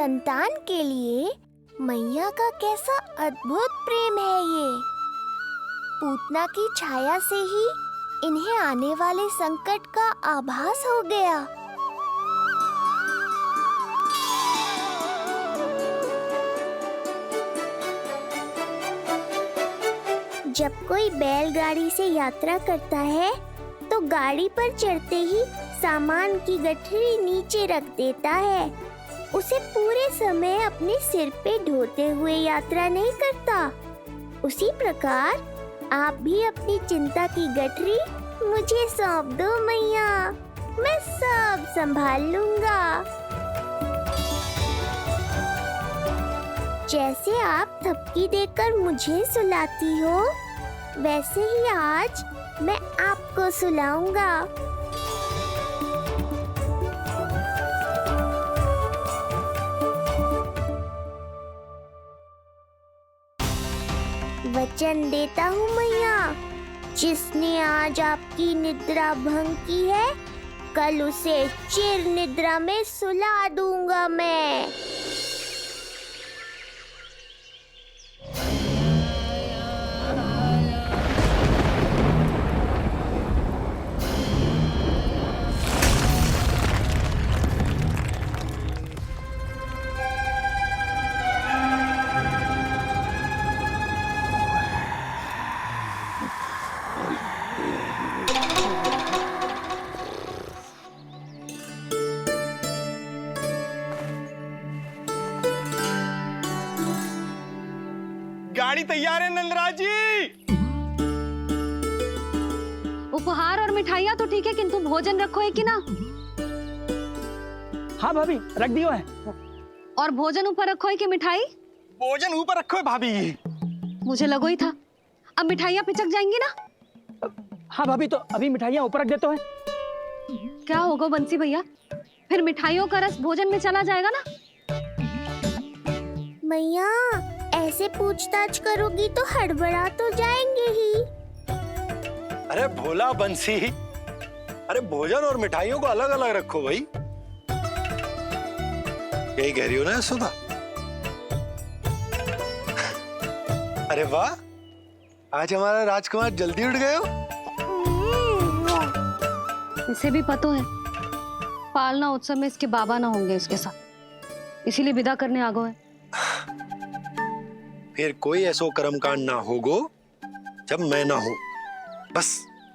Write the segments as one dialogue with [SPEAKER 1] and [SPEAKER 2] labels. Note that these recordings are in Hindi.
[SPEAKER 1] संतान के लिए मैया का कैसा अद्भुत प्रेम है ये। पूतना की छाया से ही इन्हें आने वाले संकट का आभास हो गया। जब कोई बैलगाड़ी से यात्रा करता है तो गाड़ी पर चढ़ते ही सामान की गठरी नीचे रख देता है। उसे पूरे समय अपने सिर पे ढोते हुए यात्रा नहीं करता। उसी प्रकार आप भी अपनी चिंता की गठरी मुझे सौंप दो मैया, मैं सब संभाल लूंगा। जैसे आप थपकी देकर मुझे सुलाती हो, वैसे ही आज मैं आपको सुलाऊंगा। वचन देता हूँ मैया, जिसने आज आपकी निद्रा भंग की है, कल उसे चिर निद्रा में सुला दूंगा मैं।
[SPEAKER 2] गाड़ी तैयार है नंदराज जी।
[SPEAKER 3] उपहार और मिठाइयाँ तो ठीक है, किंतु भोजन रखो है कि ना?
[SPEAKER 4] हाँ भाभी, रख दियो है।
[SPEAKER 3] और भोजन ऊपर रखो है कि मिठाई?
[SPEAKER 2] भोजन ऊपर रखो है भाभी।
[SPEAKER 3] मुझे लगो ही था, अब मिठाइयाँ पिचक जाएंगी ना?
[SPEAKER 4] हाँ भाभी, तो अभी मिठाइयाँ ऊपर रख देते हैं।
[SPEAKER 3] क्या होगा बंसी भैया, फिर मिठाइयों का रस भोजन में चला जाएगा ना?
[SPEAKER 1] मैया ऐसे पूछताछ करोगी तो हड़बड़ा तो जाएंगे ही।
[SPEAKER 2] अरे भोला बंसी, अरे भोजन और मिठाइयों को अलग अलग रखो भाई। यही कह रही हो ना सुधा? अरे वाह, आज हमारा राजकुमार जल्दी उठ गए हो।
[SPEAKER 3] इसे भी पता है पालना उत्सव में इसके बाबा ना होंगे इसके साथ, इसीलिए विदा करने आ गए हैं।
[SPEAKER 2] फिर कोई ऐसो कर्मकांड ना होगो जब मैं ना हूं। बस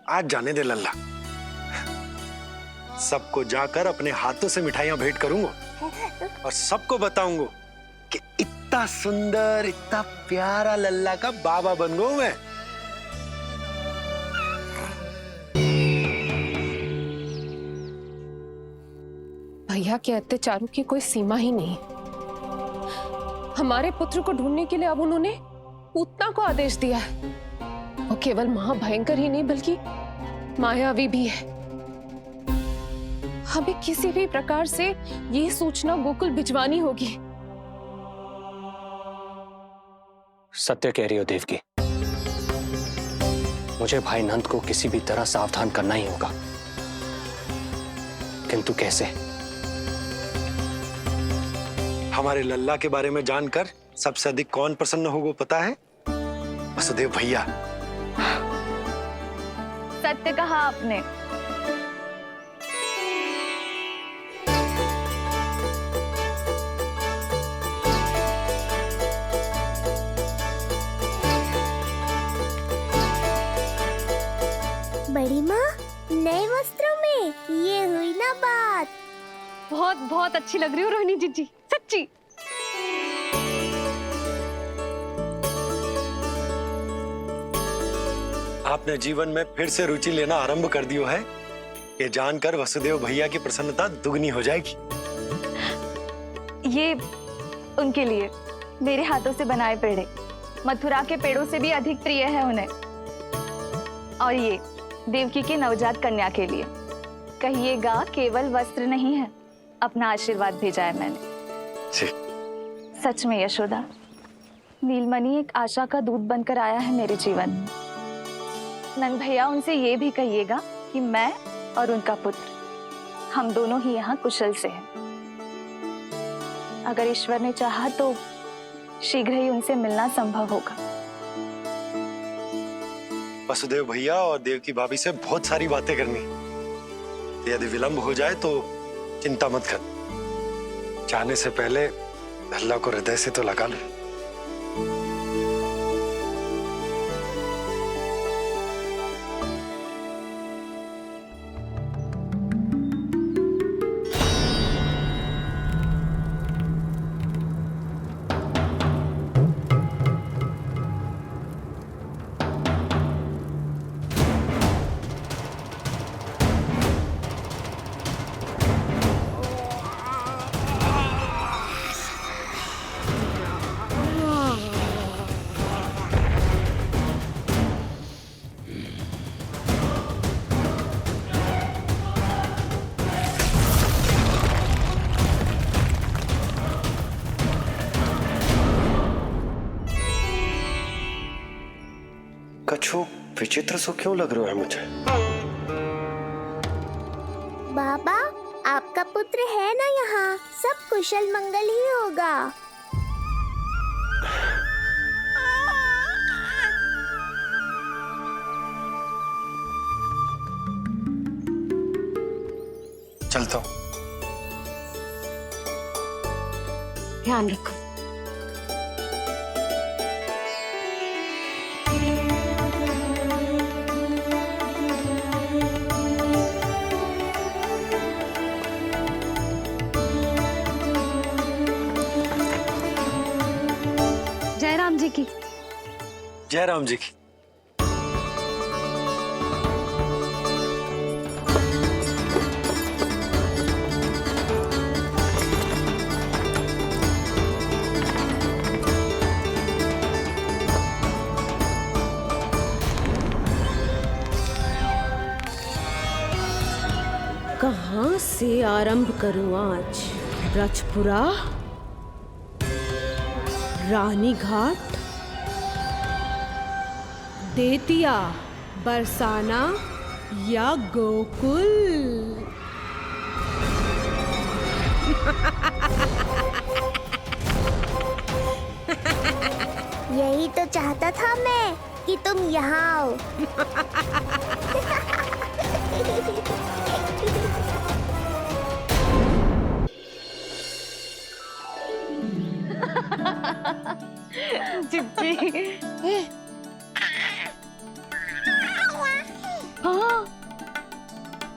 [SPEAKER 2] आज जाने दे लल्ला। सबको जाकर अपने हाथों से मिठाइयां भेंट करूंगा और सबको बताऊंगा कि इतना सुंदर, इतना प्यारा लल्ला का बाबा बन गया मैं।
[SPEAKER 5] भैया के अत्याचारों की कोई सीमा ही नहीं। हमारे पुत्र को ढूंढने के लिए अब उन्होंने पूतना को आदेश दिया है। वो केवल महाभयंकर ही नहीं बल्कि मायावी भी है। हमें किसी भी प्रकार से ये सूचना गोकुल भिजवानी होगी।
[SPEAKER 6] सत्य कह रही हो देवकी, मुझे भाई नंद को किसी भी तरह सावधान करना ही होगा, किंतु कैसे?
[SPEAKER 2] हमारे लल्ला के बारे में जानकर सबसे अधिक कौन प्रसन्न होगा पता है? वसुदेव भैया।
[SPEAKER 7] सत्य कहा आपने।
[SPEAKER 1] बड़ी माँ, नए वस्त्रों में ये हुई ना बात।
[SPEAKER 3] बहुत बहुत अच्छी लग रही हो रोहिणी जीजी, सच्ची।
[SPEAKER 2] आपने जीवन में फिर से रुचि लेना आरंभ कर दियो है, ये जानकर वसुदेव भैया की प्रसन्नता दुगनी हो जाएगी।
[SPEAKER 7] ये उनके लिए मेरे हाथों से बनाए पेड़े मथुरा के पेड़ों से भी अधिक प्रिय है उन्हें। और ये देवकी की नवजात कन्या के लिए। कहिएगा केवल वस्त्र नहीं है, अपना आशीर्वाद भेजा है मैंने। सच में यशोदा, नीलमणि एक आशा का दूत बनकर आया है मेरे जीवन में। नंद भैया, उनसे ये भी कहिएगा कि मैं और उनका पुत्र, हम दोनों ही यहाँ कुशल से हैं। अगर ईश्वर ने चाहा तो शीघ्र ही उनसे मिलना संभव होगा।
[SPEAKER 2] वसुदेव भैया और देव की भाभी से बहुत सारी बातें करनी, यदि विलंब हो जाए तो चिंता मत कर, जाने से पहले अल्लाह को हृदय से तो लगा लो।
[SPEAKER 6] कछु विचित्र सो क्यों लग रहा है मुझे?
[SPEAKER 1] बाबा, आपका पुत्र है ना यहाँ, सब कुशल मंगल ही होगा।
[SPEAKER 2] चलता हूँ।
[SPEAKER 3] ध्यान रखो। जय राम जी की।
[SPEAKER 2] जय राम जी की।
[SPEAKER 8] कहाँ से आरंभ करूं आज? ब्रजपुरा, रानी घाट, देतिया, बरसाना या गोकुल?
[SPEAKER 1] यही तो चाहता था मैं कि तुम यहाँ आओ।
[SPEAKER 3] जिज्जी। हाँ,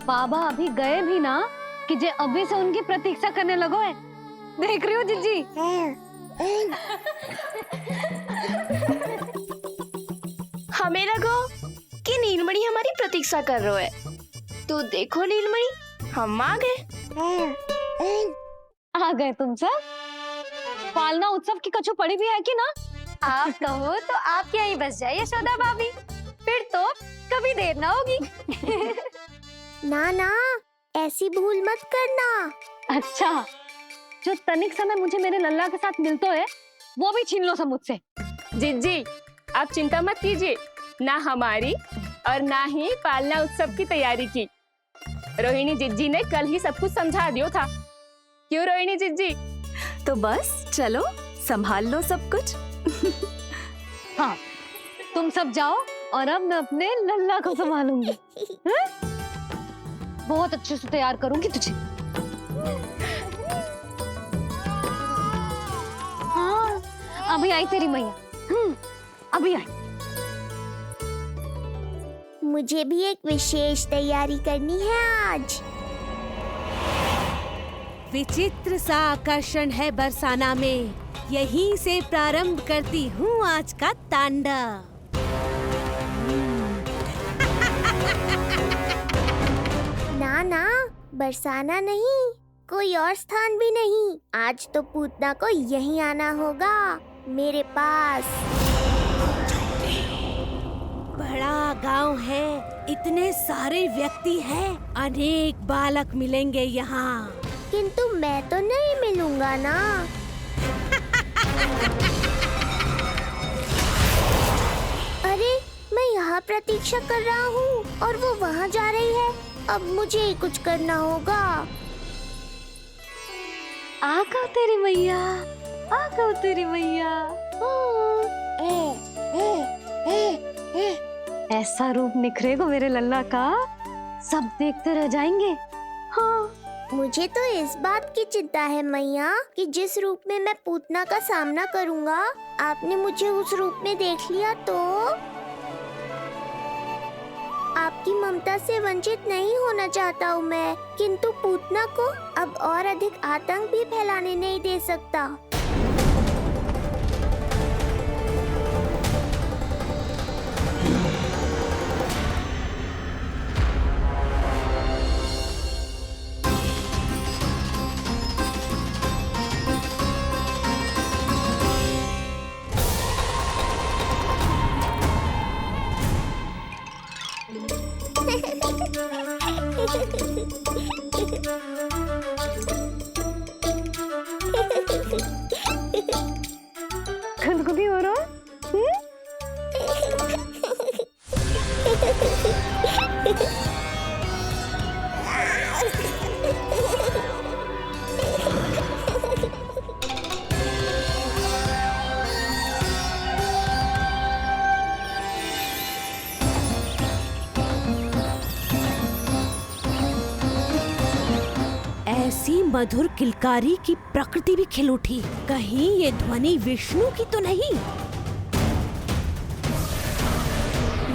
[SPEAKER 3] बाबा अभी गए भी ना कि जे अभी से उनकी प्रतीक्षा करने लगो है। देख रही हो जिज्जी?
[SPEAKER 9] हमें लगो कि नीलमणि हमारी प्रतीक्षा कर रहे है, तो देखो नीलमणि, हम आ गए।
[SPEAKER 3] आ गए तुम सब? पालना उत्सव की कछु पड़ी भी है कि ना?
[SPEAKER 10] आप कहो तो आप यहीं बस जाइए यशोदा भाभी, फिर तो कभी देर ना होगी।
[SPEAKER 1] ना ना, ऐसी भूल मत करना।
[SPEAKER 3] अच्छा, जो तनिक समय मुझे मेरे लल्ला के साथ मिलता है वो भी छीन लो सब मुझसे।
[SPEAKER 5] जिज्जी, आप चिंता मत कीजिए, ना हमारी और ना ही पालना उत्सव की तैयारी की। रोहिणी जिज्जी ने कल ही सब कुछ समझा दिया था। क्यों रोहिणी जिज्जी?
[SPEAKER 7] तो बस चलो, संभाल लो सब कुछ।
[SPEAKER 3] हाँ, तुम सब जाओ और अब मैं अपने लल्ला को संभालूंगी। बहुत अच्छे से तैयार करूंगी तुझे। हाँ, अभी आई तेरी मैया। अभी आई।
[SPEAKER 1] मुझे भी एक विशेष तैयारी करनी है आज।
[SPEAKER 8] विचित्र सा आकर्षण है बरसाना में, यहीं से प्रारंभ करती हूँ आज का तांडव।
[SPEAKER 1] ना ना, बरसाना नहीं, कोई और स्थान भी नहीं। आज तो पूतना को यहीं आना होगा, मेरे पास।
[SPEAKER 8] बड़ा गांव है, इतने सारे व्यक्ति हैं, अनेक बालक मिलेंगे यहाँ।
[SPEAKER 1] किंतु मैं तो नहीं मिलूंगा ना। अरे, मैं यहाँ प्रतीक्षा कर रहा हूँ और वो वहाँ जा रही है। अब मुझे ही कुछ करना होगा।
[SPEAKER 3] आ कहो तेरी मैया, आ कहो तेरी मैया। ऐसा रूप निखरेगा मेरे लल्ला का, सब देखते रह जाएंगे। हाँ,
[SPEAKER 1] मुझे तो इस बात की चिंता है मैया कि जिस रूप में मैं पूतना का सामना करूंगा, आपने मुझे उस रूप में देख लिया तो आपकी ममता से वंचित नहीं होना चाहता हूँ मैं, किंतु पूतना को अब और अधिक आतंक भी फैलाने नहीं दे सकता।
[SPEAKER 3] खुदकुदी हो रहा है?
[SPEAKER 8] ऐसी मधुर किलकारी की प्रकृति भी खिल उठी। कहीं ये ध्वनि विष्णु की तो नहीं?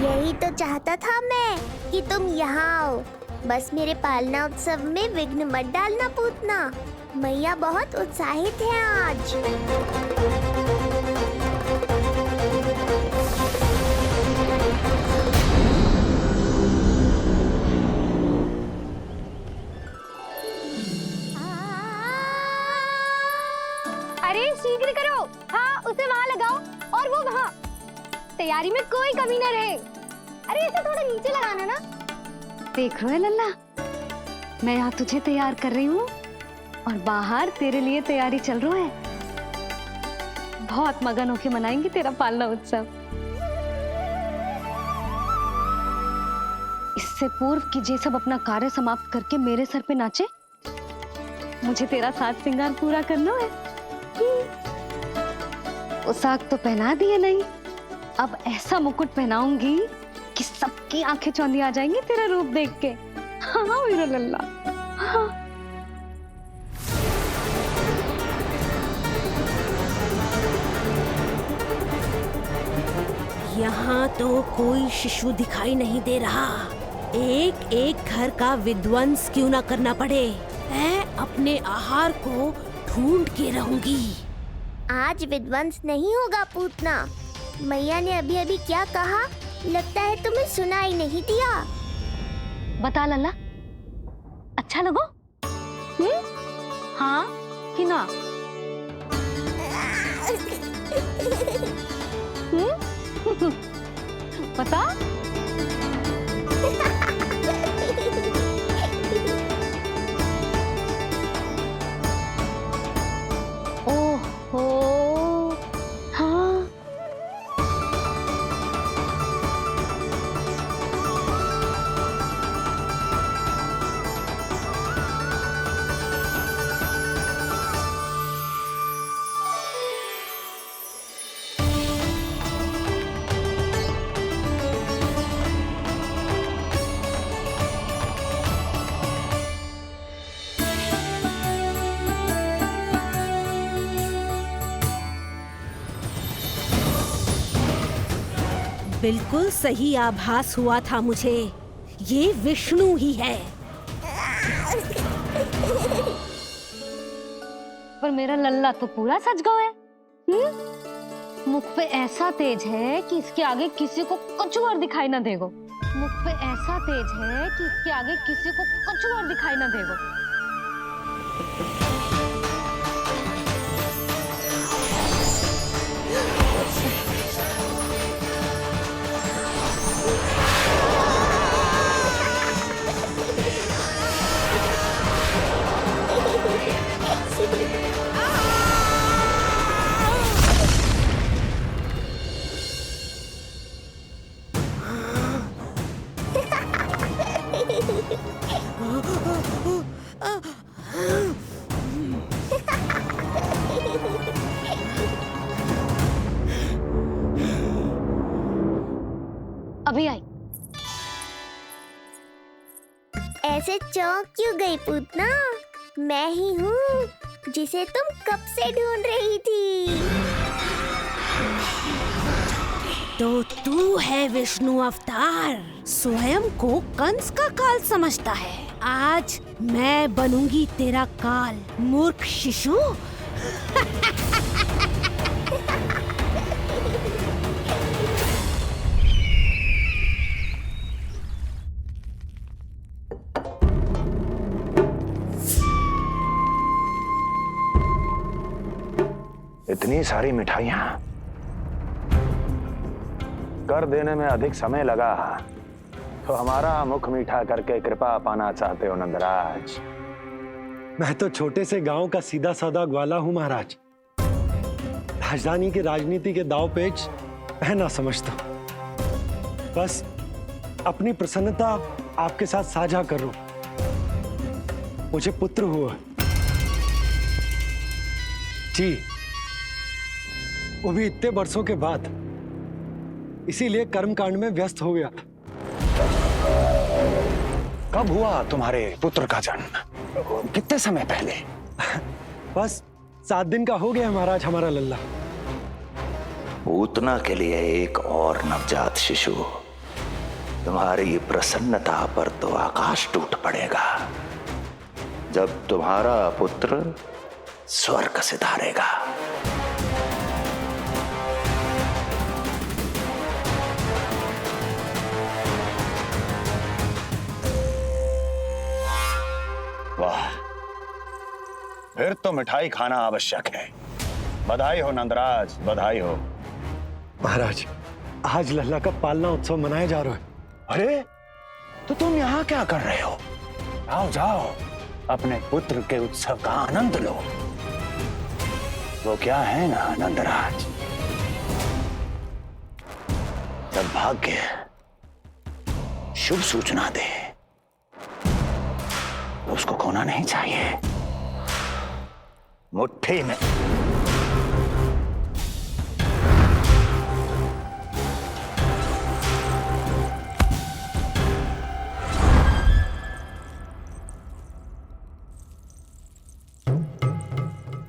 [SPEAKER 1] यही तो चाहता था मैं कि तुम यहाँ आओ। बस मेरे पालना उत्सव में विघ्न मत डालना पूतना। मैया बहुत उत्साहित है आज।
[SPEAKER 10] अरे शीघ्र करो, हाँ उसे वहाँ लगाओ और वो वहाँ। तैयारी में कोई कमी न रहे। अरे इसे थोड़ा नीचे लगाना ना।
[SPEAKER 3] देख रहे लल्ला, मैं यहाँ तुझे तैयार कर रही हूँ और बाहर तेरे लिए तैयारी चल रहा है। बहुत मगन होके मनाएंगे तेरा पालना उत्सव। इससे पूर्व कि जे सब अपना कार्य समाप्त करके मेरे सर पे नाचे, मुझे तेरा साज श्रृंगार पूरा करना है। पोशाक तो पहना दिए नहीं, अब ऐसा मुकुट पहनाऊंगी कि सबकी आंखें चौंधी आ जाएंगी तेरा रूप देख के। हाँ मेरा लल्ला, हाँ।
[SPEAKER 8] यहाँ तो कोई शिशु दिखाई नहीं दे रहा। एक एक घर का विध्वंस क्यों ना करना पड़े, मैं अपने आहार को ढूंढ के रहूंगी।
[SPEAKER 1] आज विध्वंस नहीं होगा पूतना। मैया ने अभी अभी क्या कहा, लगता है तुम्हें सुनाई नहीं दिया।
[SPEAKER 3] बता लल्ला, अच्छा लगो? हाँ कि ना? बता। ओहो, हाँ।
[SPEAKER 8] बिल्कुल सही आभास हुआ था मुझे, ये विष्णु ही है।
[SPEAKER 3] पर मेरा लल्ला तो पूरा सज गया है। मुख पे ऐसा तेज है कि इसके आगे किसी को कुछ और दिखाई ना देगो। मुख पे ऐसा तेज है कि इसके आगे किसी को कुछ और दिखाई ना देगो।
[SPEAKER 1] ऐसे चौंक क्यों गई पूतना? मैं ही हूँ जिसे तुम कब से ढूंढ रही थी।
[SPEAKER 8] तो तू है विष्णु अवतार, स्वयं को कंस का काल समझता है। आज मैं बनूंगी तेरा काल, मूर्ख शिशु।
[SPEAKER 11] इतनी सारी मिठाइयां कर देने में अधिक समय लगा तो हमारा मुख मीठा करके कृपा पाना चाहते हो नंदराज?
[SPEAKER 2] मैं तो छोटे से गांव का सीधा साधा ग्वाला हूं महाराज। राजधानी की राजनीति के दाव पेच मैं ना समझता। बस अपनी प्रसन्नता आपके साथ साझा कर रहा हूं। मुझे पुत्र हुआ जी, वो भी इतने वर्षों के बाद, इसीलिए कर्मकांड में व्यस्त हो गया।
[SPEAKER 11] कब हुआ तुम्हारे पुत्र का जन्म? कितने समय पहले?
[SPEAKER 2] बस 7 दिन का हो गया महाराज हमारा लल्ला।
[SPEAKER 11] पूतना के लिए एक और नवजात शिशु, तुम्हारी प्रसन्नता पर तो आकाश टूट पड़ेगा जब तुम्हारा पुत्र स्वर्ग सिधारेगा। वाह, फिर तो मिठाई खाना आवश्यक है। बधाई हो नंदराज, बधाई हो।
[SPEAKER 2] महाराज, आज लल्ला का पालना उत्सव मनाया जा रहा है।
[SPEAKER 11] अरे, तो तुम यहाँ क्या कर रहे हो? आओ जाओ, अपने पुत्र के उत्सव का आनंद लो। वो क्या है ना नंदराज, जब भाग्य शुभ सूचना दे तो उसको खोना नहीं चाहिए। मुट्ठी में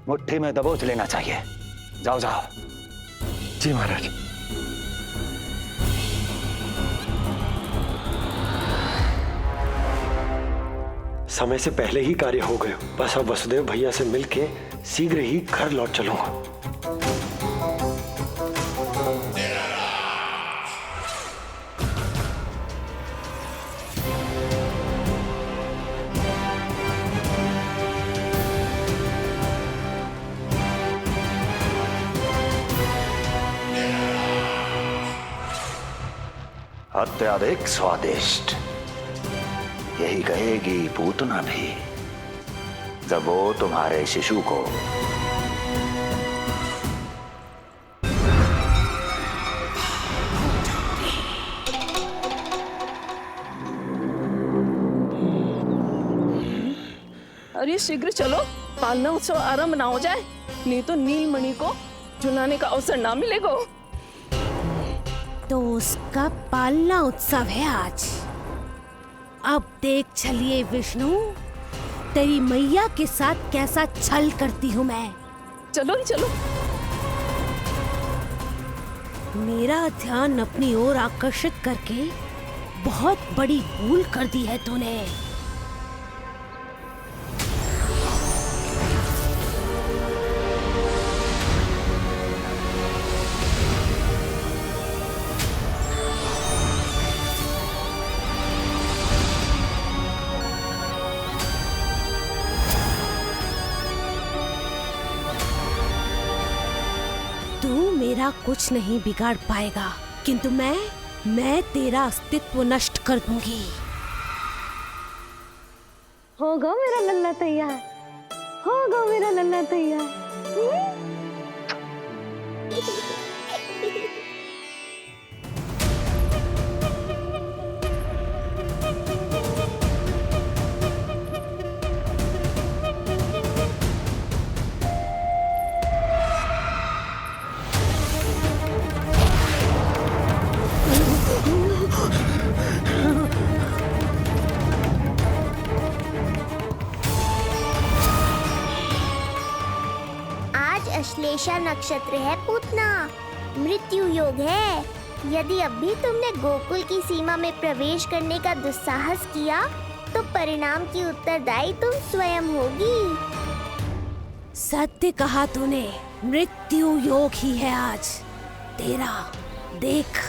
[SPEAKER 11] मुट्ठी में दबोच लेना चाहिए। जाओ जाओ।
[SPEAKER 2] जी महाराज। समय से पहले ही कार्य हो गए। बस अब वसुदेव भैया से मिलके शीघ्र ही घर लौट चलूंगा।
[SPEAKER 11] अत्यधिक स्वादिष्ट, यही कहेगी पूतना भी जब वो तुम्हारे शिशु को
[SPEAKER 12] अरे शीघ्र चलो, पालना उत्सव आरंभ ना हो जाए, नहीं तो नीलमणि को झुलाने का अवसर ना मिलेगा।
[SPEAKER 8] तो उसका पालना उत्सव है आज। अब देख चलिए विष्णु, तेरी मैया के साथ कैसा छल करती हूँ मैं।
[SPEAKER 12] चलो चलो।
[SPEAKER 8] मेरा ध्यान अपनी ओर आकर्षित करके बहुत बड़ी भूल कर दी है तूने। तू मेरा कुछ नहीं बिगाड़ पाएगा, किंतु मैं तेरा अस्तित्व नष्ट कर दूंगी।
[SPEAKER 3] होगा मेरा लल्ला तैयार, होगा मेरा लल्ला तैयार।
[SPEAKER 1] श्लेषा नक्षत्र है पूतना, मृत्यु योग है। यदि अब भी तुमने गोकुल की सीमा में प्रवेश करने का दुस्साहस किया तो परिणाम की उत्तरदायी तुम स्वयं होगी।
[SPEAKER 8] सत्य कहा तूने, मृत्यु योग ही है आज तेरा। देख,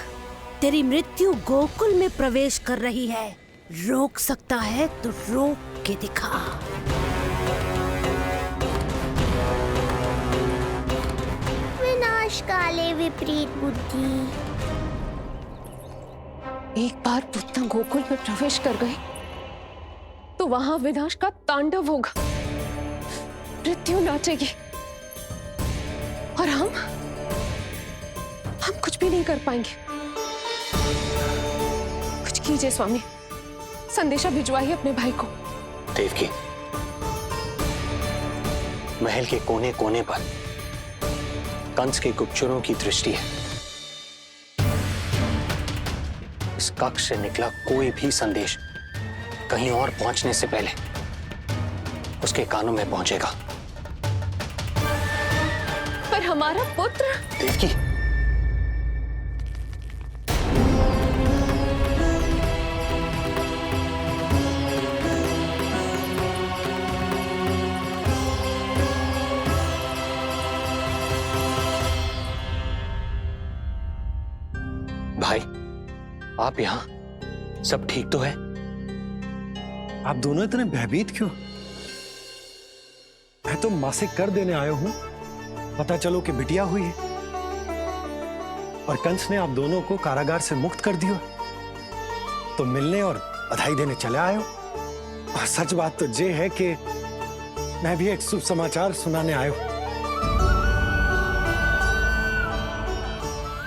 [SPEAKER 8] तेरी मृत्यु गोकुल में प्रवेश कर रही है। रोक सकता है तो रोक के दिखा।
[SPEAKER 1] विनाश काले विपरीत बुद्धि।
[SPEAKER 12] एक बार पुतना गोकुल में प्रवेश कर गए तो वहां विनाश का तांडव होगा, मृत्यु नाचेगी और हम कुछ भी नहीं कर पाएंगे। कुछ कीजिए स्वामी, संदेशा भिजवाइए अपने भाई को।
[SPEAKER 6] देवकी, महल के कोने कोने पर कंस के गुप्तचरों की दृष्टि है। इस कक्ष से निकला कोई भी संदेश कहीं और पहुंचने से पहले उसके कानों में पहुंचेगा।
[SPEAKER 12] पर हमारा पुत्र।
[SPEAKER 6] देवकी, भाई, आप यहाँ सब ठीक तो है?
[SPEAKER 2] आप दोनों इतने भयभीत क्यों? मैं तो मासिक कर देने आया हूं, पता चलो कि बिटिया हुई है और कंस ने आप दोनों को कारागार से मुक्त कर दिया, तो मिलने और बधाई देने चले आए हो। और सच बात तो ये है कि मैं भी एक शुभ समाचार सुनाने आया हूं।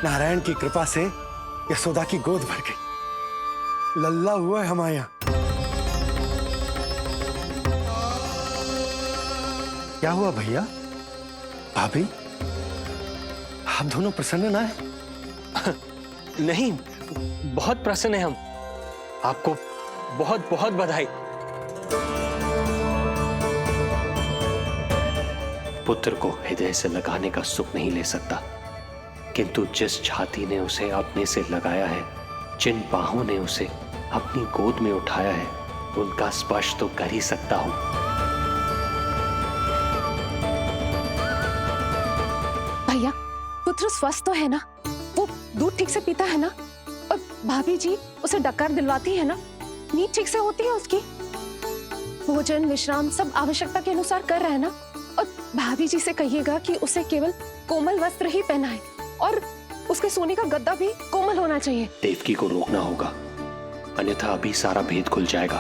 [SPEAKER 2] नारायण की कृपा से यशोदा की गोद भर गई, लल्ला हुआ है हमारे यहाँ। क्या हुआ भैया, भाभी, आप दोनों प्रसन्न ना है?
[SPEAKER 6] नहीं, बहुत प्रसन्न है हम। आपको बहुत बहुत बधाई। पुत्र को हृदय से लगाने का सुख नहीं ले सकता, किंतु जिस छाती ने उसे अपने से लगाया है, जिन बाहों ने उसे अपनी गोद में उठाया है, उनका स्पर्श तो कर ही सकता हूं।
[SPEAKER 12] भैया, पुत्र स्वस्थ तो है ना? वो दूध ठीक से पीता है ना? और भाभी जी उसे डकार दिलवाती है ना? नींद ठीक से होती है उसकी? भोजन विश्राम सब आवश्यकता के अनुसार कर रहे हैं ना? और भाभी जी से कहिएगा कि उसे केवल कोमल वस्त्र ही पहनाए और उसके सोने का गद्दा भी कोमल होना चाहिए।
[SPEAKER 6] देवकी को रोकना होगा, अन्यथा अभी सारा भेद खुल जाएगा।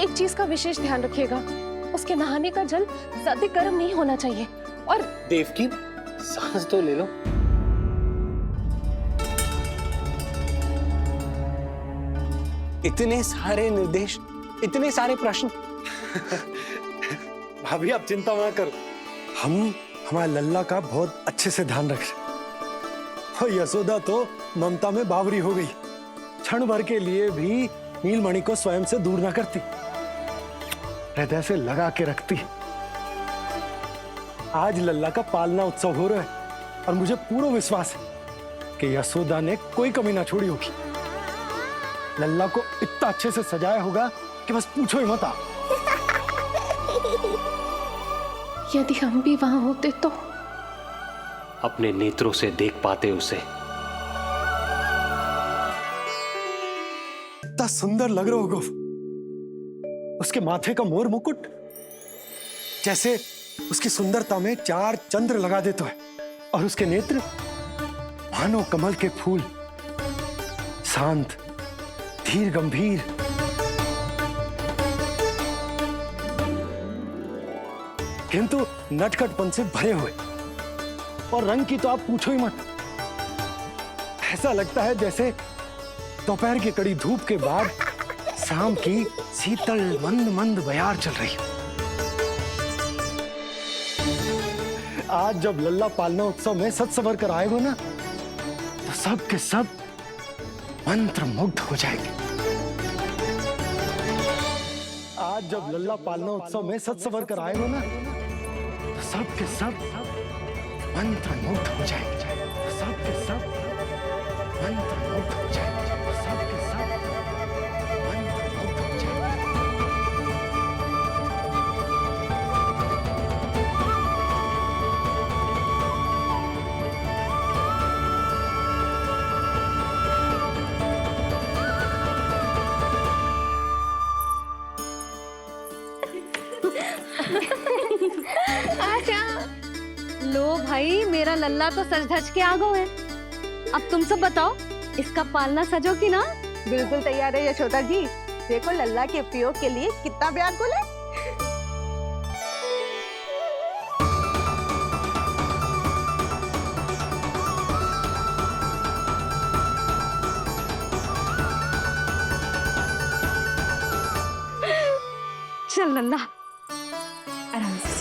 [SPEAKER 12] एक चीज का विशेष ध्यान रखिएगा, उसके नहाने का जल ज्यादा गर्म नहीं होना चाहिए। और
[SPEAKER 6] देवकी, सांस तो ले लो। इतने सारे निर्देश, इतने सारे प्रश्न।
[SPEAKER 2] भाभी आप चिंता ना करो, हम हमारे लल्ला का बहुत अच्छे से ध्यान रख रहे। और यशोदा तो ममता में बावरी हो गई, क्षण भर के लिए भी नीलमणि को स्वयं से दूर ना करती, हृदय से लगा के रखती। आज लल्ला का पालना उत्सव हो रहा है और मुझे पूरा विश्वास है कि यशोदा ने कोई कमी ना छोड़ी होगी। लल्ला को इतना अच्छे से सजाया होगा कि बस पूछो ही मत।
[SPEAKER 12] यदि हम भी वहां होते तो
[SPEAKER 6] अपने नेत्रों से देख पाते उसे।
[SPEAKER 2] इतना सुंदर लग रहा होगा उसके माथे का मोर मुकुट, जैसे उसकी सुंदरता में 4 चंद्र लगा देता है, और उसके नेत्र मानो कमल के फूल, शांत, धीर गंभीर। किंतु नटखटपन से भरे हुए, और रंग की तो आप पूछो ही मत। ऐसा लगता है जैसे दोपहर की कड़ी धूप के बाद शाम की शीतल मंद मंद बयार चल रही है। आज जब लल्ला पालना उत्सव में सज संवर कर आए हो ना, तो सब के सब मंत्र मुग्ध हो जाएंगे। आज जब लल्ला पालना उत्सव में सज संवर कर आए हो ना, तो सब के सब मंत्रमुग्ध हो जाएंगे। सब के सब मंत्रमुग्ध हो जाएंगे। सब के सब मंत्रमुग्ध हो जाएंगे।
[SPEAKER 3] लो भाई, मेरा लल्ला तो सज धज के आ गो है। अब तुम सब बताओ, इसका पालना सजो कि ना?
[SPEAKER 13] बिल्कुल तैयार है यशोदा जी। देखो लल्ला के उपयोग के लिए कितना व्याकुल है।
[SPEAKER 3] चल लल्ला,
[SPEAKER 12] आराम से।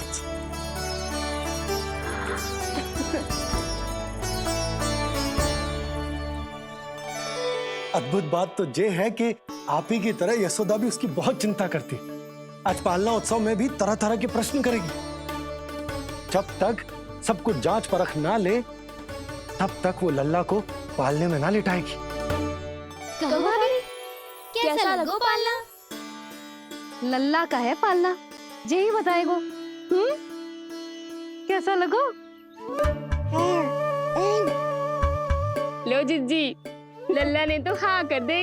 [SPEAKER 2] अद्भुत बात तो ये है कि आप ही की तरह यशोदा भी उसकी बहुत चिंता करती। आज पालना उत्सव में भी तरह तरह के प्रश्न करेगी। जब तक सब कुछ जांच परख ना ले, तब तक वो लल्ला को पालने में ना लिटाएगी।
[SPEAKER 1] कैसा लगो पालना?
[SPEAKER 3] लल्ला का है पालना, जे ही बताएगो। कैसा लगो?
[SPEAKER 5] लो जिज्जी, लल्ला ने तो हाँ कर दे।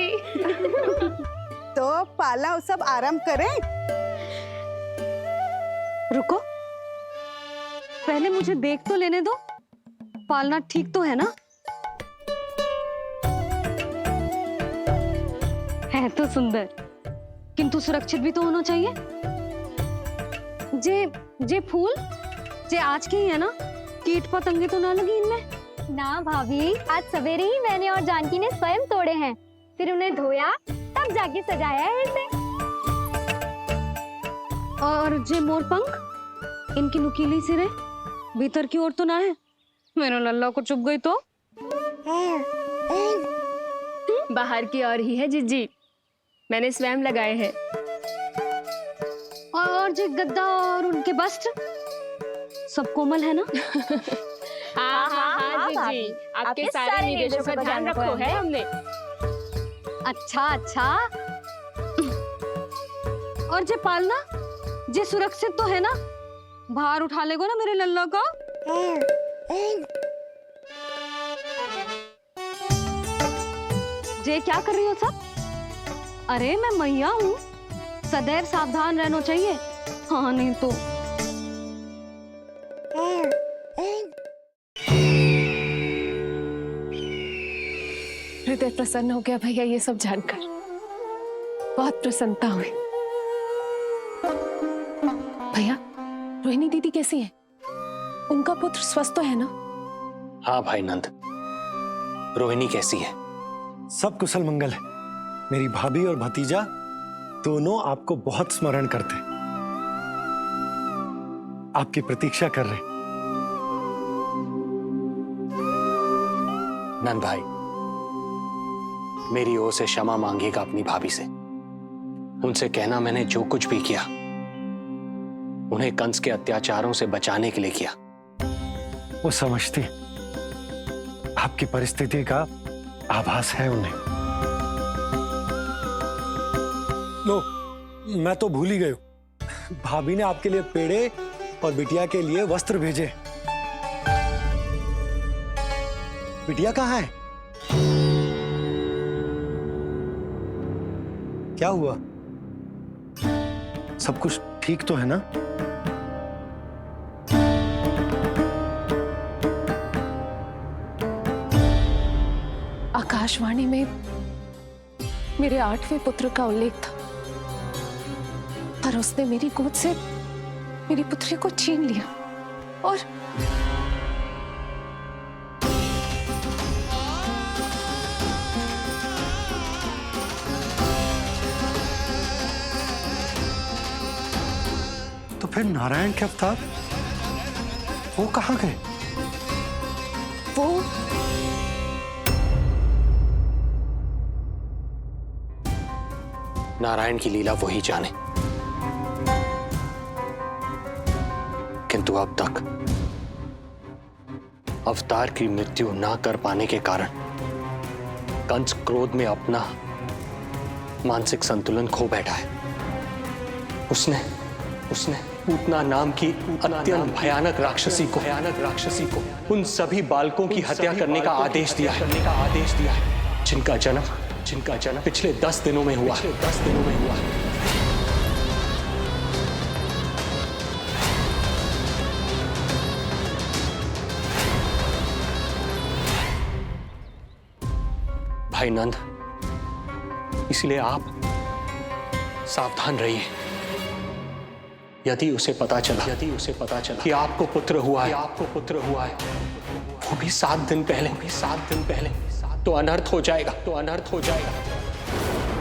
[SPEAKER 13] तो पालना उत्सव आरंभ करें।
[SPEAKER 3] रुको, पहले मुझे देख तो लेने दो। पालना ठीक तो है ना? है तो सुंदर, किंतु सुरक्षित भी तो होना चाहिए। जे फूल जे आज के ही है ना, कीट पतंगे तो ना लगी इनमें?
[SPEAKER 10] ना भाभी, आज सवेरे ही मैंने और जानकी ने स्वयं तोड़े हैं, फिर उन्हें धोया, तब जाके सजाया है इसे।
[SPEAKER 3] और जे मोर पंख, इनकी नुकीली सिरे भीतर की ओर तो ना है? मेरा लल्ला को चुभ गई तो?
[SPEAKER 5] बाहर की ओर ही है जिज्जी, मैंने स्वयं लगाए हैं।
[SPEAKER 3] और जे गद्दा और उनके वस्त्र सब कोमल है ना?
[SPEAKER 5] हाँ हाँ हाँ जिज्जी, आपके सारे निर्देशों का ध्यान रखो है हमने।
[SPEAKER 3] अच्छा अच्छा। और जे पालना, जे सुरक्षित तो है ना? बाहर उठा लेगो ना मेरे लल्ला को? जे क्या कर रही हो सब? अरे मैं मैया हूँ, सदैव सावधान रहना चाहिए। हाँ नहीं तो।
[SPEAKER 12] हृदय प्रसन्न हो गया भैया ये सब जानकर, बहुत प्रसन्नता हुई। भैया, रोहिणी दीदी कैसी है? उनका पुत्र स्वस्थ तो है ना?
[SPEAKER 6] हाँ भाई नंद, रोहिणी कैसी है?
[SPEAKER 2] सब कुशल मंगल है। मेरी भाभी और भतीजा दोनों आपको बहुत स्मरण करते, आपकी प्रतीक्षा कर रहे।
[SPEAKER 6] नंद भाई, मेरी ओर से क्षमा मांगिएगा अपनी भाभी से। उनसे कहना मैंने जो कुछ भी किया, उन्हें कंस के अत्याचारों से बचाने के लिए किया।
[SPEAKER 2] वो समझती, आपकी परिस्थिति का आभास है उन्हें। लो, मैं तो भूल ही गई हूं। भाभी ने आपके लिए पेड़े और बिटिया के लिए वस्त्र भेजे। बिटिया कहाँ है? क्या हुआ? सब कुछ ठीक तो है ना?
[SPEAKER 12] आकाशवाणी में मेरे 8वें पुत्र का उल्लेख था, पर उसने मेरी गोद से मेरी पुत्री को छीन लिया और
[SPEAKER 2] तो फिर नारायण के अवतार वो कहाँ गए?
[SPEAKER 12] वो
[SPEAKER 6] नारायण की लीला वही जाने। किंतु अब तक अवतार की मृत्यु ना कर पाने के कारण कंस क्रोध में अपना मानसिक संतुलन खो बैठा है। उसने पूतना नाम की अत्यंत भयानक राक्षसी को उन सभी बालकों की हत्या करने का आदेश दिया है जिनका जन्म पिछले 10 दिनों में हुआ। भाई नंद, इसलिए आप सावधान रहिए। यदि उसे पता चला कि आपको पुत्र हुआ है, वो भी 7 दिन पहले, तो अनर्थ हो जाएगा।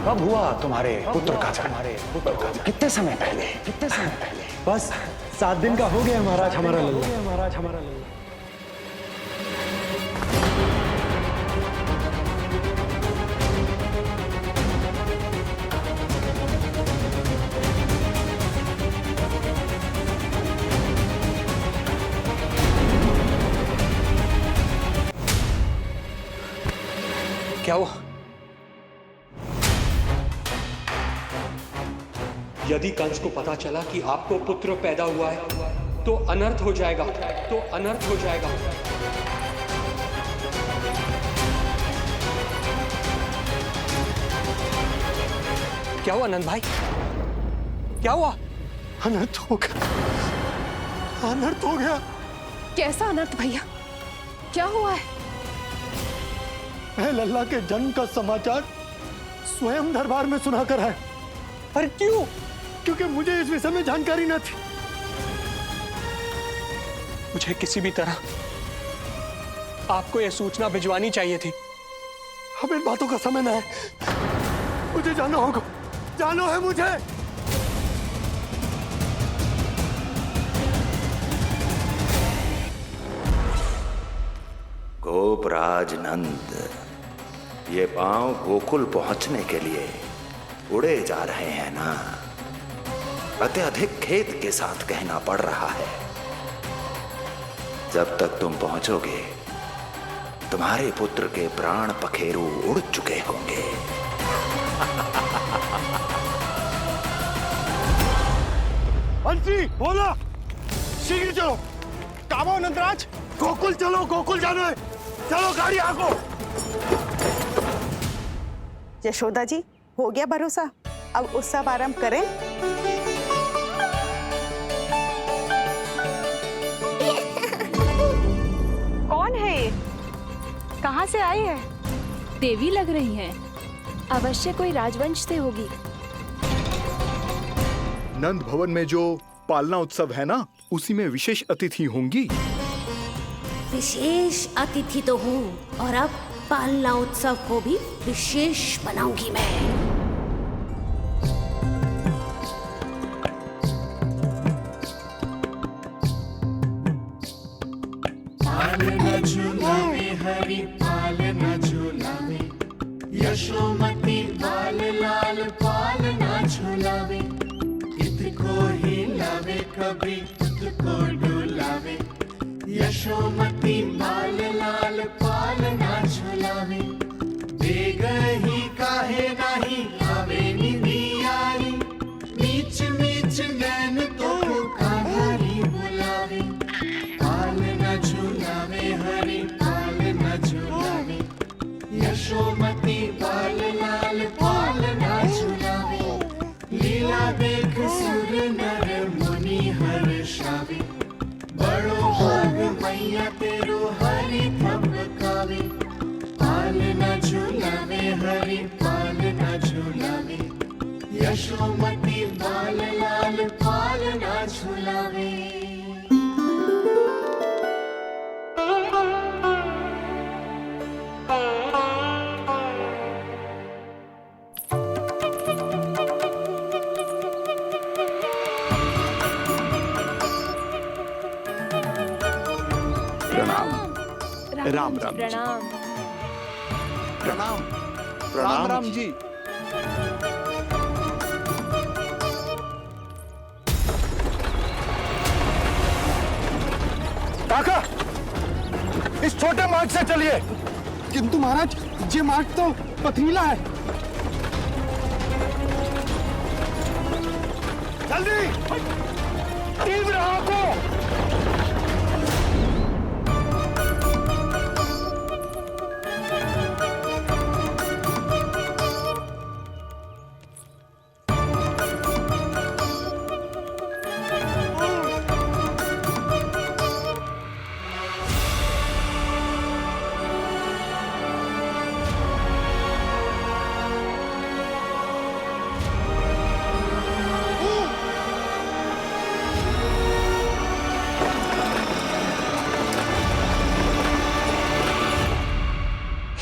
[SPEAKER 2] कब हुआ तुम्हारे पुत्र का जन्म? कितने समय पहले? बस 7 दिन का हो गया महाराज हमारा लल्ला।
[SPEAKER 6] क्या हुआ? यदि कंस को पता चला कि आपको पुत्र पैदा हुआ है तो अनर्थ हो जाएगा। क्या हुआ नंद भाई? क्या हुआ?
[SPEAKER 2] अनर्थ हो गया।
[SPEAKER 12] कैसा अनर्थ भैया? क्या हुआ है?
[SPEAKER 2] मैं लल्ला के जन्म का समाचार स्वयं दरबार में सुनाकर है। अरे क्यों? क्योंकि मुझे इस विषय में जानकारी न थी।
[SPEAKER 6] मुझे किसी भी तरह आपको यह सूचना भिजवानी चाहिए थी।
[SPEAKER 2] अब इन बातों का समय न है, मुझे जाना होगा। जाना है मुझे।
[SPEAKER 11] गोपराज नंद, ये पांव गोकुल पहुंचने के लिए उड़े जा रहे हैं ना, अत्यधिक खेद के साथ कहना पड़ रहा है। जब तक तुम पहुंचोगे तुम्हारे पुत्र के प्राण पखेरु उड़ चुके होंगे।
[SPEAKER 2] बंसी बोला, शीघ्र चलो। काबो नंदराज, गोकुल चलो, गोकुल जाना है। चलो गाड़ी आगो।
[SPEAKER 13] यशोदा जी, हो गया भरोसा, अब उत्सव आरंभ करें। कौन है ये? कहाँ से आई है?
[SPEAKER 5] देवी लग रही हैं। अवश्य कोई राजवंश से होगी।
[SPEAKER 14] नंद भवन में जो पालना उत्सव है ना, उसी में विशेष अतिथि होंगी।
[SPEAKER 8] विशेष अतिथि तो हूँ, और अब पालना उत्सव को भी विशेष बनाऊंगी मैं।
[SPEAKER 15] पालना झूलावे हरि पालना झूलावे, यशोमती बाल लाल पालना झूलावे। इत को हिलावे कभी तुत को डुलावे, यशोमती बाल लाल पालना झूलावे। बेग ही काहे नाही आवे निंदियारी, नीच नीच नैन तो कांधारी बुलावे। पालना झूलावे हरि पालना झूलावे, यशोमती बाल लाल पालना झूलावे। लीला देख सुर नर मुनि हर्षावे, बड़ो भाग मैया तेरो हरि थपकावे। पालना झूलावे हरि पालना झूलावे, यशोमती बाल लाल पालना झूलावे।
[SPEAKER 14] राम राम जी। प्रणाम राम जी।
[SPEAKER 2] छोटे मार्ग से चलिए।
[SPEAKER 15] किंतु महाराज, ये मार्ग तो पथरीला है।
[SPEAKER 2] जल्दी तीव्र आंखों।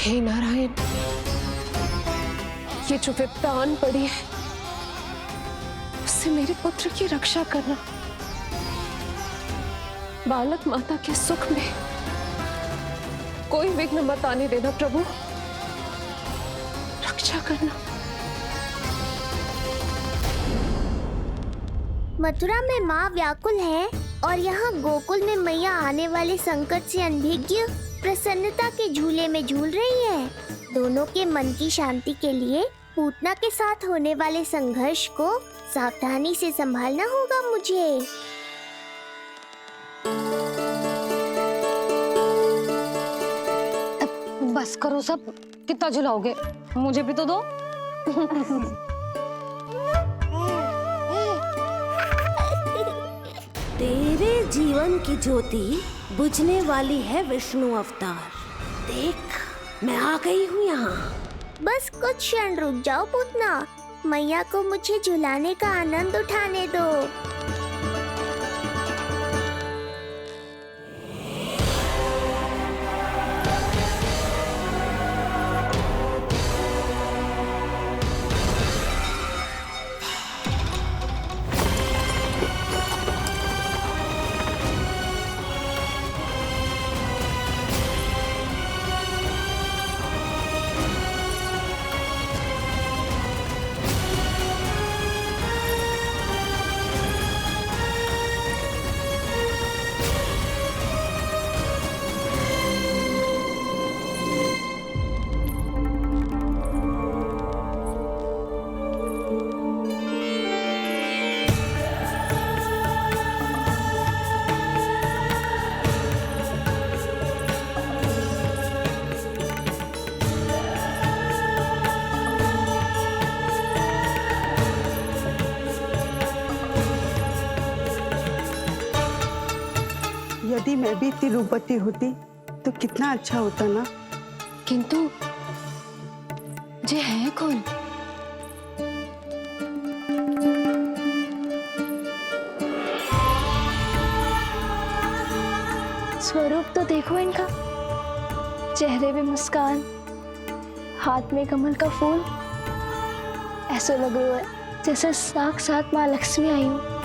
[SPEAKER 12] हे नारायण, ये जो विपदा आन पड़ी है उससे मेरे पुत्र की रक्षा करना। बालक माता के सुख में कोई विघ्न मत आने देना प्रभु, रक्षा करना।
[SPEAKER 1] मथुरा में माँ व्याकुल है और यहाँ गोकुल में मैया आने वाले संकट से अनभिज्ञ प्रसन्नता के झूले में झूल रही है। दोनों के मन की शांति के लिए पूतना के साथ होने वाले संघर्ष को सावधानी से संभालना होगा मुझे।
[SPEAKER 3] बस करो सब, कितना झुलाओगे, मुझे भी तो दो।
[SPEAKER 8] तेरे जीवन की ज्योति बुझने वाली है विष्णु अवतार। देख, मैं आ गई हूँ यहाँ।
[SPEAKER 1] बस कुछ क्षण रुक जाओ पूतना, मैया को मुझे झुलाने का आनंद उठाने दो।
[SPEAKER 13] यदि मैं भी इतनी रूपवती होती तो कितना अच्छा होता ना।
[SPEAKER 12] किंतु ये है कौन?
[SPEAKER 9] स्वरूप तो देखो इनका, चेहरे पे मुस्कान, हाथ में कमल का फूल। ऐसा लग रहा है जैसे साक्षात माँ लक्ष्मी आई हूँ।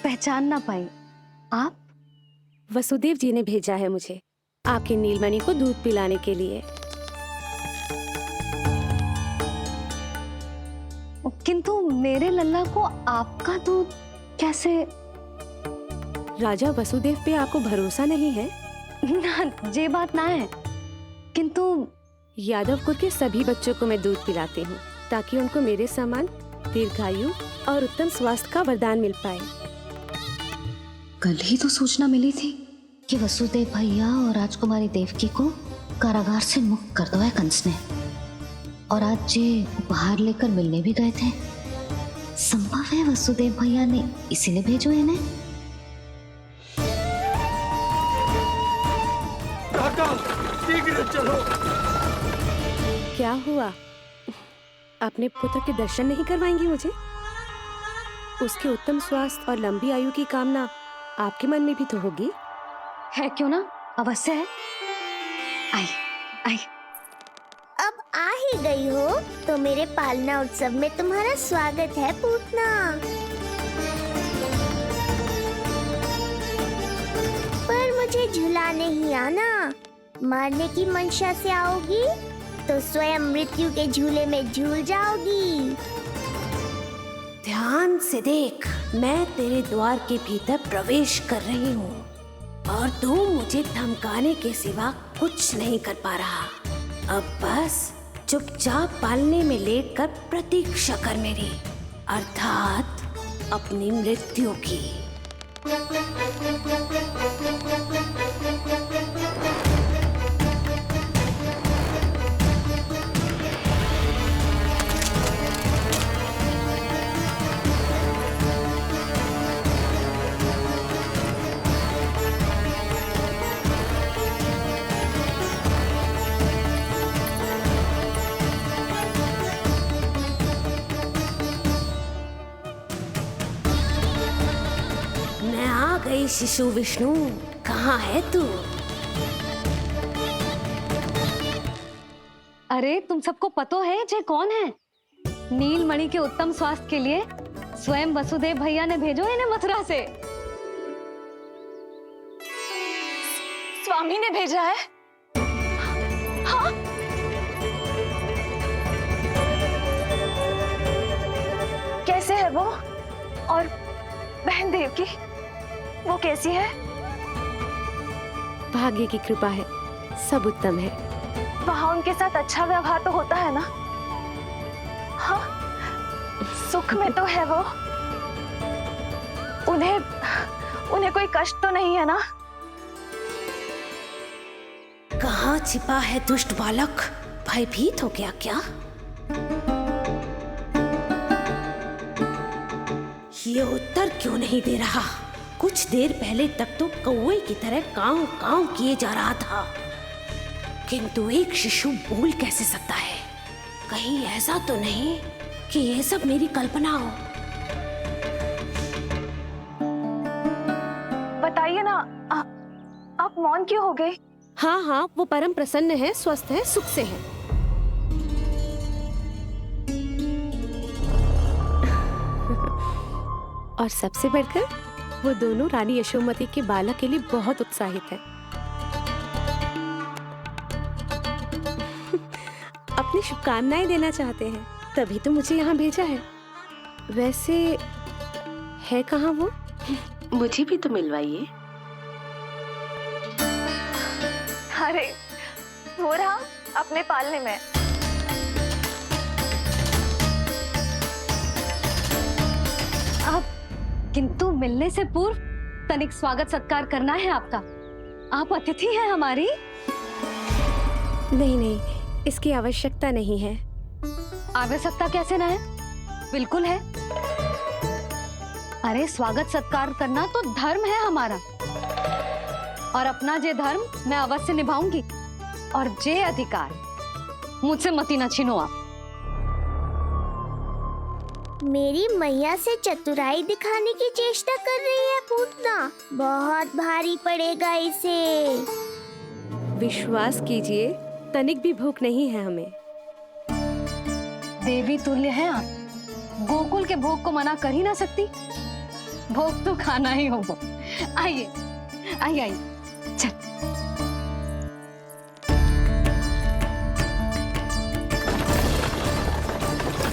[SPEAKER 3] पहचान ना पाई। आप?
[SPEAKER 8] वसुदेव जी ने भेजा है मुझे आपके नीलमणि को दूध पिलाने के लिए।
[SPEAKER 3] किंतु मेरे लल्ला को आपका दूध कैसे?
[SPEAKER 8] राजा वसुदेव पे आपको भरोसा नहीं है?
[SPEAKER 3] ना, ये बात ना है। किंतु
[SPEAKER 8] यादव कुल के सभी बच्चों को मैं दूध पिलाती हूँ ताकि उनको मेरे समान दीर्घायु और उत्तम स्वास्थ्य का वरदान मिल पाए।
[SPEAKER 3] कल ही तो सूचना मिली थी कि वसुदेव भैया और राजकुमारी देवकी को कारागार से मुक्त कर दो है कंस ने, और आज ये उपहार लेकर मिलने भी गए थे। संभव है वसुदेव भैया ने इसीलिए भेजो इन्हें।
[SPEAKER 2] काका, शीघ्र चलो।
[SPEAKER 8] क्या हुआ? अपने पुत्र के दर्शन नहीं करवाएंगी मुझे? उसके उत्तम स्वास्थ्य और लंबी आयु की कामना आपके मन में भी तो होगी।
[SPEAKER 3] है क्यों ना, अवश्य है। आई आई।
[SPEAKER 1] अब आ ही गई हो तो मेरे पालना उत्सव में तुम्हारा स्वागत है पूतना। पर मुझे झुलाने ही आना। मारने की मंशा से आओगी तो स्वयं मृत्यु के झूले में झूल जाओगी।
[SPEAKER 8] ध्यान से देख, मैं तेरे द्वार के भीतर प्रवेश कर रही हूँ और तू मुझे धमकाने के सिवा कुछ नहीं कर पा रहा। अब बस चुपचाप पालने में लेटकर प्रतीक्षा कर मेरी, अर्थात अपनी मृत्यु की। मैं आ गई शिशु विष्णु, कहाँ है तू?
[SPEAKER 3] अरे तुम सबको पतो है जे कौन है? नीलमणि के उत्तम स्वास्थ्य के लिए स्वयं वसुदेव भैया ने भेजो इन्हें मथुरा से।
[SPEAKER 7] स्वामी ने भेजा है? हाँ? कैसे है वो? और बहन देवकी, वो कैसी है?
[SPEAKER 8] भाग्य की कृपा है, सब उत्तम है।
[SPEAKER 7] वहाँ उनके साथ अच्छा व्यवहार तो होता है ना? हाँ, सुख में तो है वो। उन्हें कोई कष्ट तो नहीं है ना?
[SPEAKER 8] कहाँ छिपा है दुष्ट बालक? भयभीत हो गया क्या? ये उत्तर क्यों नहीं दे रहा? कुछ देर पहले तक तो कौवे की तरह कांव कांव किए जा रहा था, किंतु एक शिशु बोल कैसे सकता है? कहीं ऐसा तो नहीं कि ये सब मेरी कल्पना हो?
[SPEAKER 7] बताइए ना, आप मौन क्यों हो गए?
[SPEAKER 8] हाँ हाँ, वो परम प्रसन्न है, स्वस्थ है, सुख से है। और सबसे बढ़कर वो दोनों रानी यशोमती के बालक के लिए बहुत उत्साहित है। अपनी शुभकामनाएं देना चाहते हैं, तभी तो मुझे यहाँ भेजा है। वैसे है कहाँ वो?
[SPEAKER 16] मुझे भी तो मिलवाइए।
[SPEAKER 7] अरे वो रहा अपने पालने में।
[SPEAKER 3] अब किंतु मिलने से पूर्व तनिक स्वागत सत्कार करना है आपका। आप अतिथि हैं हमारी।
[SPEAKER 8] नहीं नहीं, इसकी आवश्यकता नहीं है।
[SPEAKER 3] आवश्यकता कैसे ना है? बिल्कुल है। अरे स्वागत सत्कार करना तो धर्म है हमारा, और अपना जे धर्म मैं अवश्य निभाऊंगी, और जे अधिकार मुझसे मती न छीनो आप।
[SPEAKER 1] मेरी मैया से चतुराई दिखाने की चेष्टा कर रही है पूतना। बहुत भारी पड़ेगा इसे।
[SPEAKER 8] विश्वास कीजिए, तनिक भी भूख नहीं है हमें।
[SPEAKER 3] देवी तुल्य हैं आप, गोकुल के भोग को मना कर ही ना सकती। भोग तो खाना ही होगा। आइए आइए आइए, चल।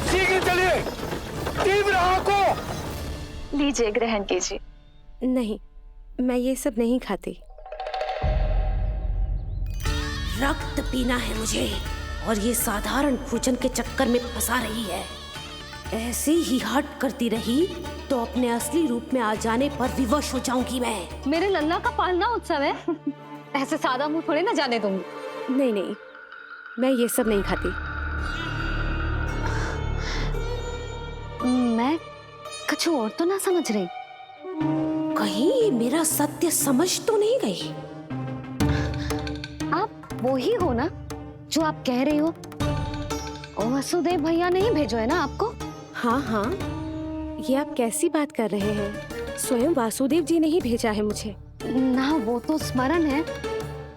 [SPEAKER 15] शीघ्र चलिए, तीव्र आंखों।
[SPEAKER 7] लीजिए, ग्रहण कीजिए।
[SPEAKER 8] नहीं, मैं ये सब नहीं खाती। रक्त पीना है मुझे, और ये साधारण भोजन के चक्कर में फंसा रही है। ऐसे ही हट करती रही तो अपने असली रूप में आ जाने पर विवश हो जाऊंगी मैं।
[SPEAKER 3] मेरे लल्ला का पालना उत्सव है, ऐसे सादा मुंह थोड़े ना जाने दूंगी।
[SPEAKER 8] नहीं नहीं, मैं ये सब नहीं खाती।
[SPEAKER 3] मैं कुछ और तो ना समझ रही।
[SPEAKER 8] कहीं ये मेरा सत्य समझ तो नहीं गई?
[SPEAKER 3] आप वो ही हो ना जो आप कह रही हो वसुदेव भैया ने ही भेजो है ना आपको?
[SPEAKER 8] हाँ हाँ, ये आप कैसी बात कर रहे हैं? स्वयं वासुदेव जी ने ही भेजा है मुझे।
[SPEAKER 3] ना वो तो स्मरण है,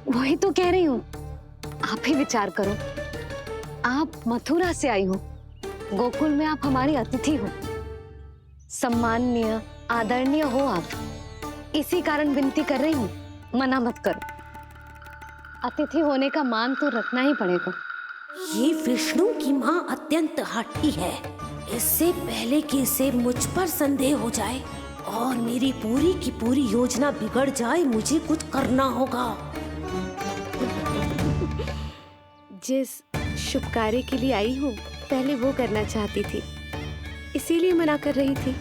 [SPEAKER 3] वही तो कह रही हूँ। आप ही विचार करो, आप मथुरा से आई हो, गोकुल में आप हमारी अतिथि हो, सम्माननीय आदरणीय हो आप। इसी कारण विनती कर रही हूँ, मना मत करो। अतिथि होने का मान तो रखना ही पड़ेगा।
[SPEAKER 8] ये विष्णु की माँ अत्यंत हठी है। इससे पहले कि इसे मुझ पर संदेह हो जाए और मेरी पूरी की पूरी योजना बिगड़ जाए, मुझे कुछ करना होगा। जिस शुभ कार्य के लिए आई हूँ, पहले वो करना चाहती थी, इसीलिए मना कर रही थी।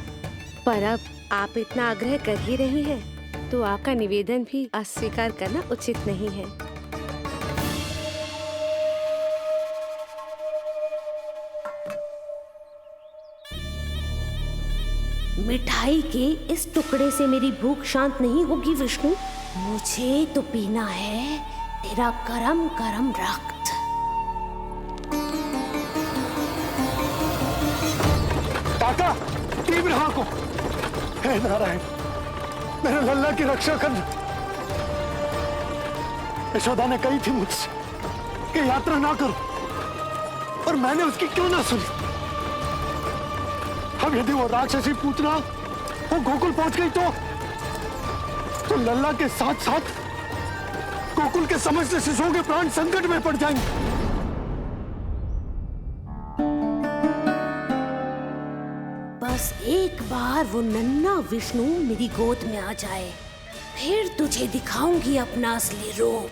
[SPEAKER 8] पर अब आप इतना आग्रह कर ही रही हैं, तो आपका निवेदन भी अस्वीकार करना उचित नहीं है। मिठाई के इस टुकड़े से मेरी भूख शांत नहीं होगी विष्णु। मुझे तो पीना है तेरा गरम गरम रक्त।
[SPEAKER 15] काका, तीव्र हाँ को। हे नारायण, मेरे लल्ला की रक्षा करना। यशोदा ने कही थी मुझसे कि यात्रा ना करो, और मैंने उसकी क्यों ना सुनी। अब यदि वो राक्षसी पूतना वो गोकुल पहुंच गई तो लल्ला के साथ साथ गोकुल के समस्त शिशुओं के प्राण संकट में पड़ जाएंगे।
[SPEAKER 8] बस एक बार वो नन्हा विष्णु मेरी गोद में आ जाए, फिर तुझे दिखाऊंगी अपना असली रूप।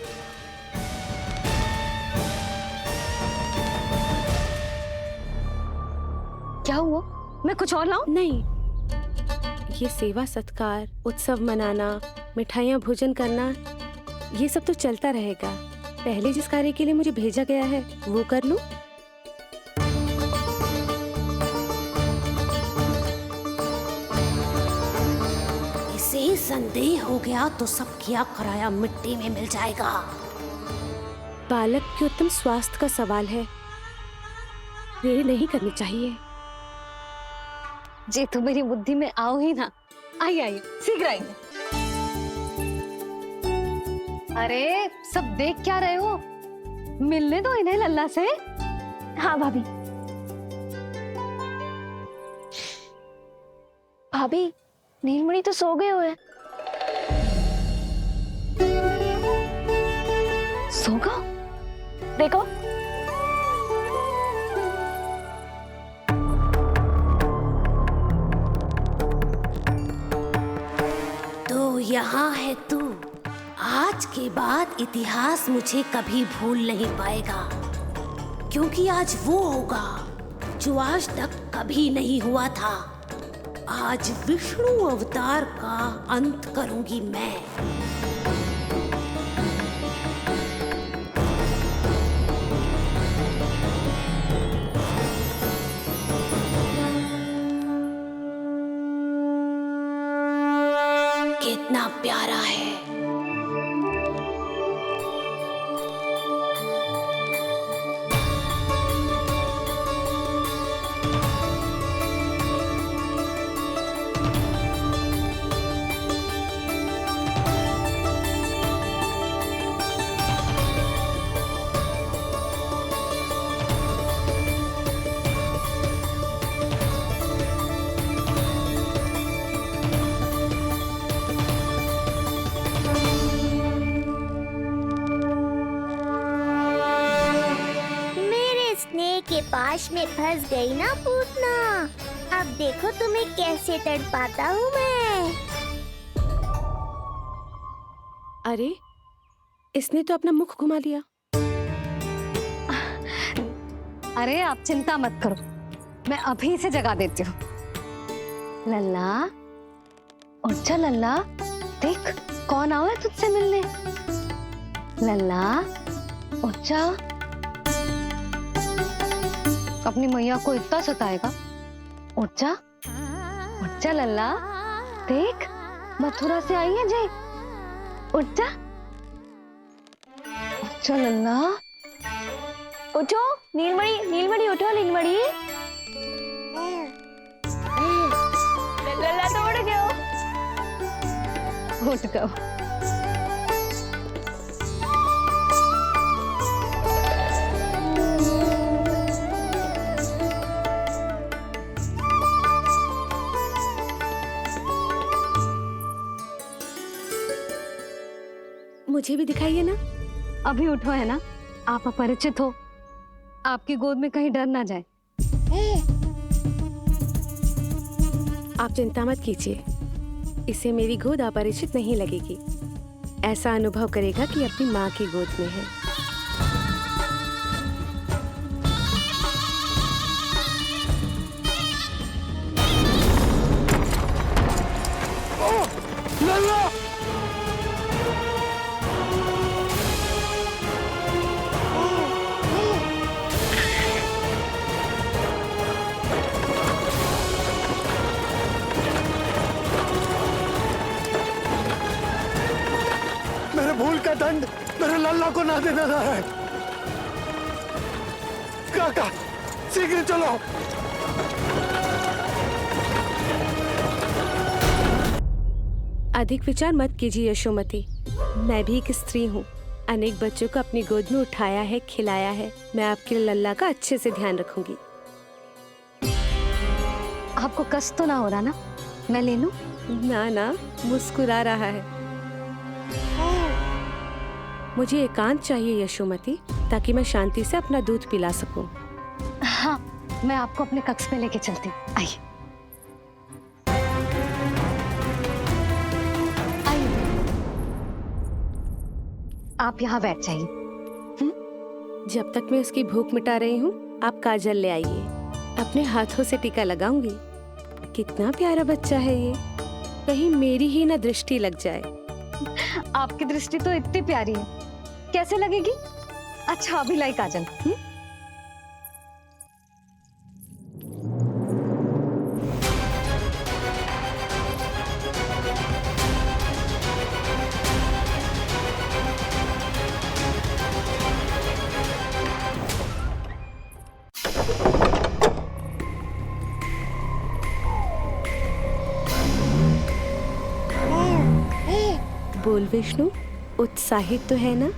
[SPEAKER 3] क्या हुआ? मैं कुछ और लाऊं?
[SPEAKER 8] नहीं, ये सेवा सत्कार, उत्सव मनाना, मिठाइयाँ भोजन करना, ये सब तो चलता रहेगा। पहले जिस कार्य के लिए मुझे भेजा गया है वो कर लूं। इसे संदेह हो गया तो सब किया कराया मिट्टी में मिल जाएगा। बालक के उत्तम स्वास्थ्य का सवाल है, देरी नहीं करनी चाहिए।
[SPEAKER 3] जी तो मेरी बुद्धि में आओ ही ना। आइए आइए, शीघ्र आइए। अरे सब देख क्या रहे हो? मिलने दो इन्हें लल्ला से।
[SPEAKER 9] हाँ भाभी। भाभी, नीलमणि तो सो गए हुए।
[SPEAKER 3] सो गो?
[SPEAKER 9] देखो।
[SPEAKER 8] तो यहाँ है तू। आज के बाद इतिहास मुझे कभी भूल नहीं पाएगा, क्योंकि आज वो होगा जो आज तक कभी नहीं हुआ था। आज विष्णु अवतार का अंत करूंगी मैं। कितना प्यारा है।
[SPEAKER 1] के पास में फंस गई ना पूतना। अब देखो तुम्हें कैसे तड़पाता हूँ मैं।
[SPEAKER 8] अरे, इसने तो अपना मुख घुमा लिया।
[SPEAKER 3] अरे आप चिंता मत करो, मैं अभी इसे जगा देती हूँ। लल्ला, उठ जा लल्ला, देख कौन आया है तुझसे मिलने। लल्ला, उठ जा। अपनी मैया को इतना सताएगा? उठ जा, उठ जा लल्ला, देख मथुरा से आई है जय। उठ जा, उठ जा लल्ला,
[SPEAKER 9] उठो नीलमणि, नीलमणि उठो नीलमणि। लल्ला तो उठ गयो।
[SPEAKER 3] उठ गयो।
[SPEAKER 8] मुझे भी दिखाइए ना।
[SPEAKER 3] अभी उठो है ना, आप अपरिचित हो, आपकी गोद में कहीं डर ना जाए।
[SPEAKER 8] आप चिंता मत कीजिए, इसे मेरी गोद अपरिचित नहीं लगेगी। ऐसा अनुभव करेगा कि अपनी माँ की गोद में है।
[SPEAKER 15] लल्ला! मेरे भूल का दंड मेरे लल्ला को ना देना है। काका, शीघ्र चलो।
[SPEAKER 8] अधिक विचार मत कीजिए यशोमती, मैं भी एक स्त्री हूँ। अनेक बच्चों को अपनी गोद में उठाया है, खिलाया है। मैं आपके लल्ला का अच्छे से ध्यान रखूंगी।
[SPEAKER 3] आपको कष्ट तो ना हो रहा ना? मैं ले लूं?
[SPEAKER 8] ना ना, मुस्कुरा रहा है। मुझे एकांत चाहिए यशोमती, ताकि मैं शांति से अपना दूध पिला सकूं।
[SPEAKER 3] हाँ, मैं आपको अपने कक्ष में लेके चलती हूँ। आइए। आप यहाँ बैठ जाइए।
[SPEAKER 8] जब तक मैं उसकी भूख मिटा रही हूँ, आप काजल ले आइए। अपने हाथों से टीका लगाऊंगी। कितना प्यारा बच्चा है ये, कहीं मेरी ही ना दृष्टि लग जाए।
[SPEAKER 3] आपकी दृष्टि तो इतनी प्यारी है, कैसे लगेगी? अच्छा अभी लाई काजल।
[SPEAKER 8] बोल विष्णु, उत्साहित तो है ना?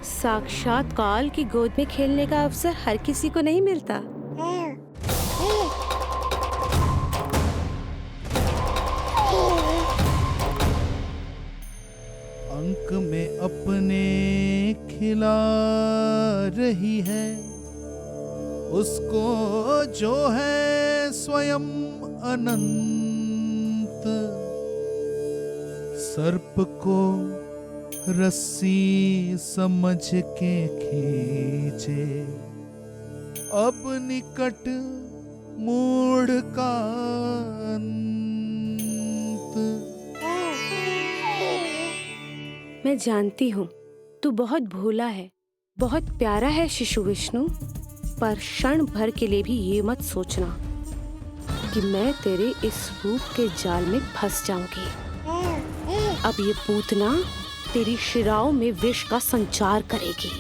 [SPEAKER 8] साक्षात काल की गोद में खेलने का अवसर हर किसी को नहीं मिलता।
[SPEAKER 17] अंक में अपने खिला रही है, उसको जो है स्वयं अनंत। सर्प को रस्सी समझ के खींचे, अब निकट मूढ़ का अंत।
[SPEAKER 8] मैं जानती हूँ तू बहुत भोला है, बहुत प्यारा है शिशु विष्णु, पर क्षण भर के लिए भी ये मत सोचना कि मैं तेरे इस रूप के जाल में फंस जाऊंगी। अब ये पूतना तेरी शिराओं में विष का संचार करेगी।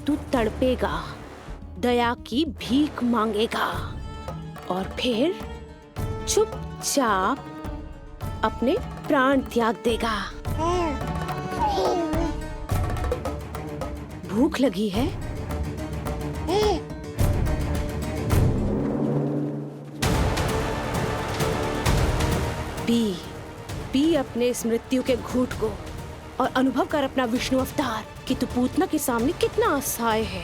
[SPEAKER 8] तू तड़पेगा, दया की भीख मांगेगा और फिर चुपचाप अपने प्राण त्याग देगा। भूख लगी है? पी अपने इस मृत्यु के घूंट को और अनुभव कर अपना विष्णु अवतार कि तू पूतना के सामने कितना असहाय है।